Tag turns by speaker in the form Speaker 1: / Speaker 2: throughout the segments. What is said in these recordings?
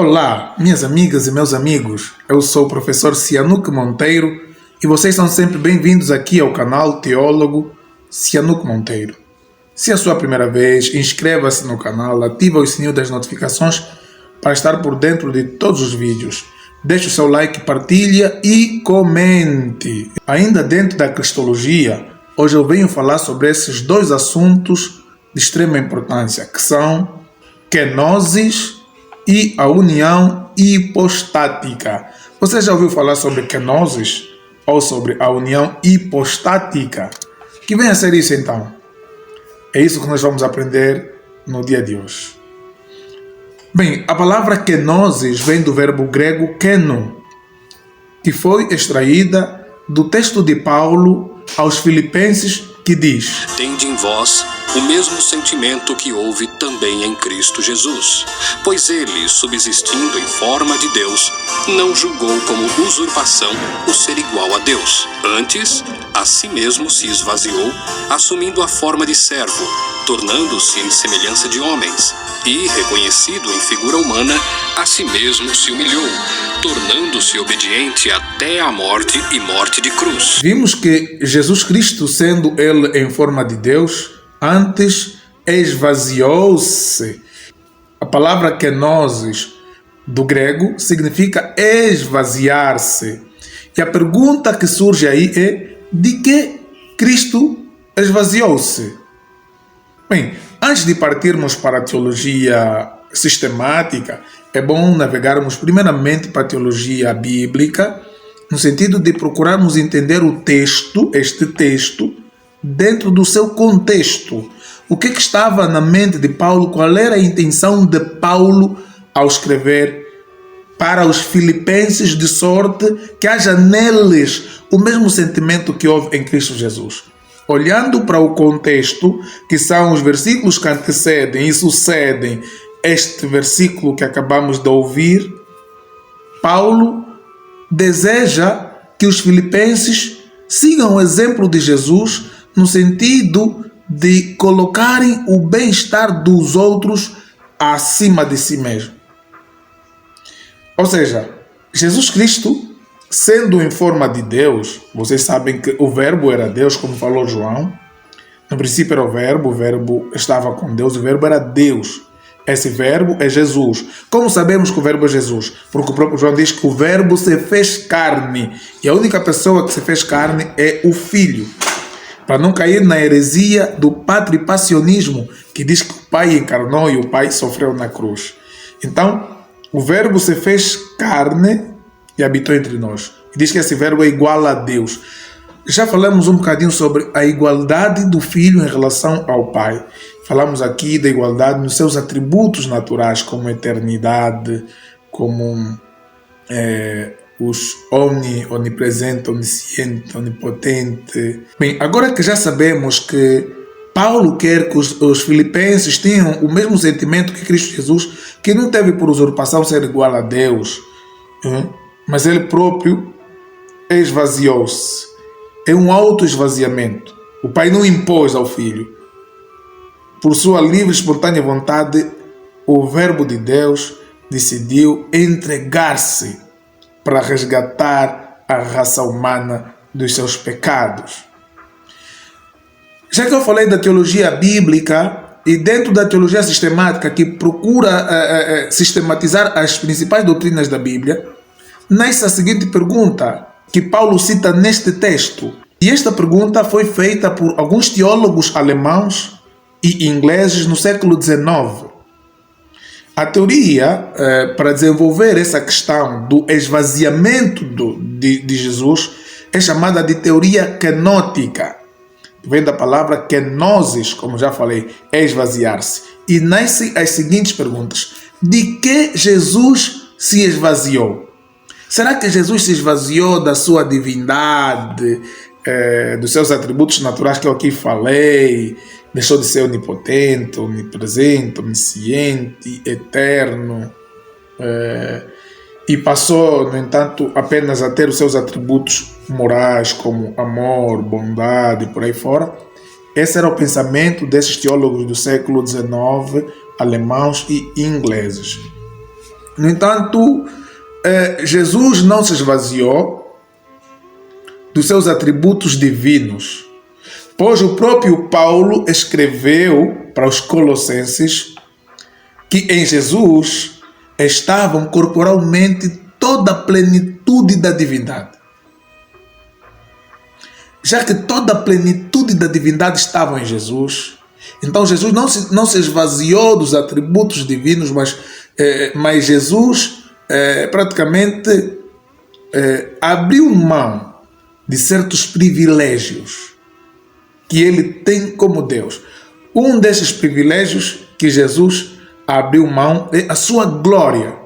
Speaker 1: Olá, minhas amigas e meus amigos. Eu sou o professor Cianuque Monteiro e vocês são sempre bem-vindos aqui ao canal Teólogo Cianuque Monteiro. Se é a sua primeira vez, inscreva-se no canal, ative o sininho das notificações para estar por dentro de todos os vídeos. Deixe o seu like, partilha e comente. Ainda dentro da Cristologia, hoje eu venho falar sobre esses dois assuntos de extrema importância, que são kenosis e a união hipostática. Você já ouviu falar sobre kenosis ou sobre a união hipostática? Que vem a ser isso então? É isso que nós vamos aprender no dia de hoje. Bem, a palavra kenosis vem do verbo grego keno, que foi extraída do texto de Paulo aos Filipenses, que diz:
Speaker 2: Tende em vós o mesmo sentimento que houve também em Cristo Jesus, pois ele, subsistindo em forma de Deus, não julgou como usurpação o ser igual a Deus. Antes, a si mesmo se esvaziou, assumindo a forma de servo, tornando-se em semelhança de homens, e, reconhecido em figura humana, a si mesmo se humilhou, tornando-se obediente até a morte e morte de cruz.
Speaker 1: Vimos que Jesus Cristo, sendo ele em forma de Deus, antes esvaziou-se. A palavra kenosis do grego significa esvaziar-se. E a pergunta que surge aí é: de que Cristo esvaziou-se? Bem, antes de partirmos para a teologia sistemática, é bom navegarmos primeiramente para a teologia bíblica, no sentido de procurarmos entender o texto, este texto, dentro do seu contexto. O que estava na mente de Paulo? Qual era a intenção de Paulo ao escrever para os filipenses, de sorte que haja neles o mesmo sentimento que houve em Cristo Jesus? Olhando para o contexto, que são os versículos que antecedem e sucedem este versículo que acabamos de ouvir, Paulo deseja que os filipenses sigam o exemplo de Jesus no sentido de colocarem o bem-estar dos outros acima de si mesmo. Ou seja, Jesus Cristo, sendo em forma de Deus, vocês sabem que o verbo era Deus, como falou João. No princípio era o verbo estava com Deus, o verbo era Deus. Esse verbo é Jesus. Como sabemos que o verbo é Jesus? Porque o próprio João diz que o verbo se fez carne. E a única pessoa que se fez carne é o Filho. Para não cair na heresia do patripassionismo, que diz que o Pai encarnou e o Pai sofreu na cruz. Então, o verbo se fez carne e habitou entre nós. E diz que esse verbo é igual a Deus. Já falamos um bocadinho sobre a igualdade do Filho em relação ao Pai. Falamos aqui da igualdade nos seus atributos naturais, como eternidade, como os onipresente, onisciente, onipotente. Bem, agora que já sabemos que Paulo quer que os filipenses tenham o mesmo sentimento que Cristo Jesus, que não teve por usurpação ser igual a Deus, mas ele próprio esvaziou-se. É um autoesvaziamento. O Pai não impôs ao Filho. Por sua livre e espontânea vontade, o Verbo de Deus decidiu entregar-se para resgatar a raça humana dos seus pecados. Já que eu falei da teologia bíblica e dentro da teologia sistemática, que procura sistematizar as principais doutrinas da Bíblia, nasce a seguinte pergunta que Paulo cita neste texto. E esta pergunta foi feita por alguns teólogos alemãos e ingleses no século XIX. A teoria, para desenvolver essa questão do esvaziamento de Jesus, é chamada de teoria kenótica. Vem da palavra kenosis, como já falei, é esvaziar-se. E nascem as seguintes perguntas: de que Jesus se esvaziou? Será que Jesus se esvaziou da sua divindade, dos seus atributos naturais que eu aqui falei? Deixou de ser onipotente, onipresente, onisciente, eterno, e passou, no entanto, apenas a ter os seus atributos morais, como amor, bondade e por aí fora? Esse era o pensamento desses teólogos do século XIX, alemãos e ingleses. No entanto, Jesus não se esvaziou dos seus atributos divinos, pois o próprio Paulo escreveu para os Colossenses que em Jesus estavam corporalmente toda a plenitude da divindade. Já que toda a plenitude da divindade estava em Jesus, então Jesus não se esvaziou dos atributos divinos, mas Jesus praticamente abriu mão de certos privilégios que ele tem como Deus. Um desses privilégios que Jesus abriu mão é a sua glória.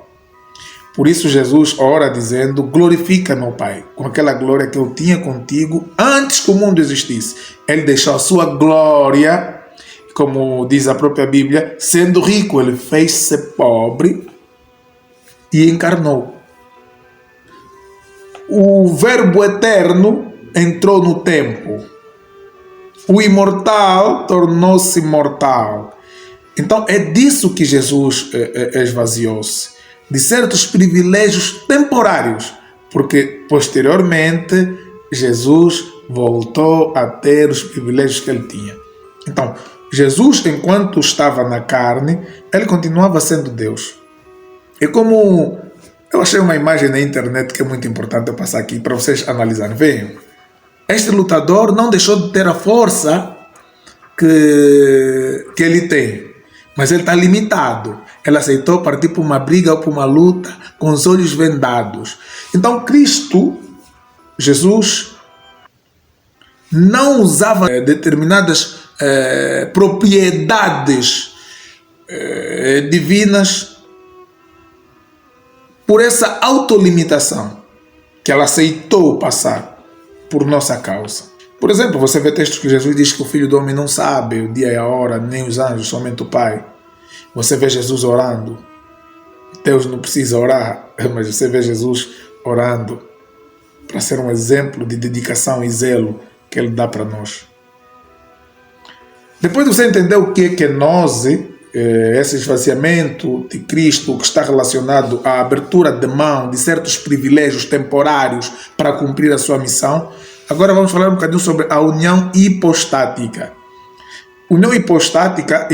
Speaker 1: Por isso Jesus ora dizendo: glorifica-me, Pai, com aquela glória que eu tinha contigo antes que o mundo existisse. Ele deixou a sua glória, como diz a própria Bíblia, sendo rico, ele fez-se pobre e encarnou. O Verbo eterno entrou no tempo. O imortal tornou-se mortal. Então é disso que Jesus esvaziou-se, de certos privilégios temporários, porque posteriormente Jesus voltou a ter os privilégios que ele tinha. Então, Jesus, enquanto estava na carne, ele continuava sendo Deus. É como eu achei uma imagem na internet que é muito importante eu passar aqui para vocês analisarem. Vejam, este lutador não deixou de ter a força que ele tem, mas ele está limitado. Ele aceitou partir para uma briga ou para uma luta com os olhos vendados. Então Cristo, Jesus, não usava determinadas propriedades divinas por essa autolimitação que ela aceitou passar por nossa causa. Por exemplo, você vê textos que Jesus diz que o Filho do Homem não sabe o dia e a hora, nem os anjos, somente o Pai. Você vê Jesus orando. Deus não precisa orar, mas você vê Jesus orando para ser um exemplo de dedicação e zelo que Ele dá para nós. Depois de você entender o que é kenose, esse esvaziamento de Cristo que está relacionado à abertura de mão de certos privilégios temporários para cumprir a sua missão, agora vamos falar um bocadinho sobre a união hipostática. União hipostática,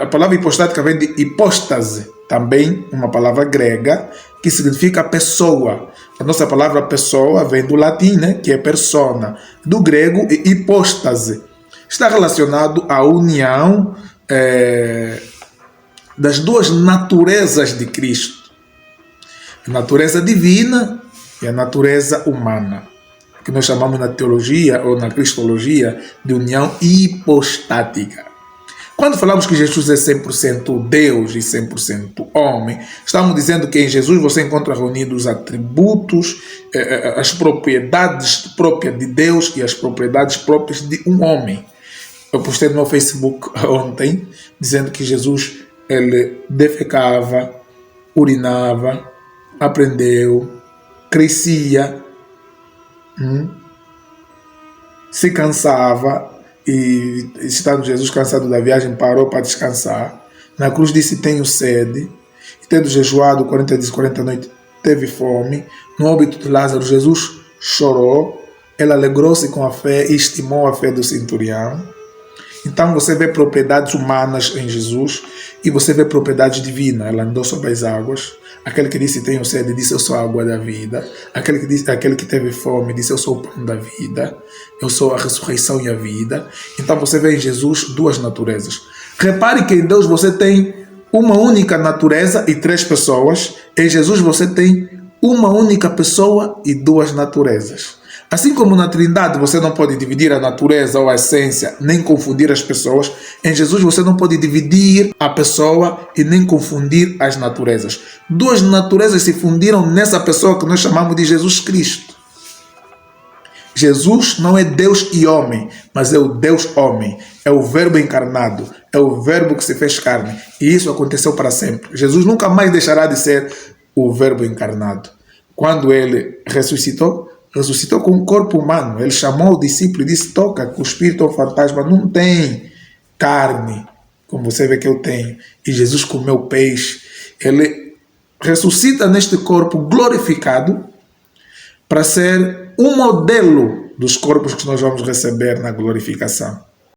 Speaker 1: a palavra hipostática vem de hipóstase, também uma palavra grega que significa pessoa. A nossa palavra pessoa vem do latim, né, que é persona, do grego hipóstase. Está relacionado à união das duas naturezas de Cristo, a natureza divina e a natureza humana, que nós chamamos na teologia ou na cristologia de união hipostática. Quando falamos que Jesus é 100% Deus e 100% homem, estamos dizendo que em Jesus você encontra reunidos os atributos, as propriedades próprias de Deus e as propriedades próprias de um homem. Eu postei no meu Facebook ontem dizendo que Jesus ele defecava, urinava, aprendeu, crescia, se cansava e, estando Jesus cansado da viagem, parou para descansar. Na cruz disse: tenho sede. E tendo jejuado 40 dias e 40 noites, teve fome. No óbito de Lázaro, Jesus chorou. Ele alegrou-se com a fé e estimou a fé do centurião. Então você vê propriedades humanas em Jesus e você vê propriedades divinas. Ela andou sobre as águas. Aquele que disse: tenho sede, disse: eu sou a água da vida. Aquele que teve fome disse: eu sou o pão da vida. Eu sou a ressurreição e a vida. Então você vê em Jesus duas naturezas. Repare que em Deus você tem uma única natureza e três pessoas. Em Jesus você tem uma única pessoa e duas naturezas. Assim como na Trindade você não pode dividir a natureza ou a essência, nem confundir as pessoas, em Jesus você não pode dividir a pessoa e nem confundir as naturezas. Duas naturezas se fundiram nessa pessoa que nós chamamos de Jesus Cristo. Jesus não é Deus e homem, mas é o Deus homem, é o Verbo encarnado, é o Verbo que se fez carne. E isso aconteceu para sempre. Jesus nunca mais deixará de ser o Verbo encarnado. Quando ele ressuscitou com um corpo humano. Ele chamou o discípulo e disse: toca, que o espírito ou fantasma não tem carne, como você vê que eu tenho. E Jesus comeu peixe. Ele ressuscita neste corpo glorificado para ser um modelo dos corpos que nós vamos receber na glorificação.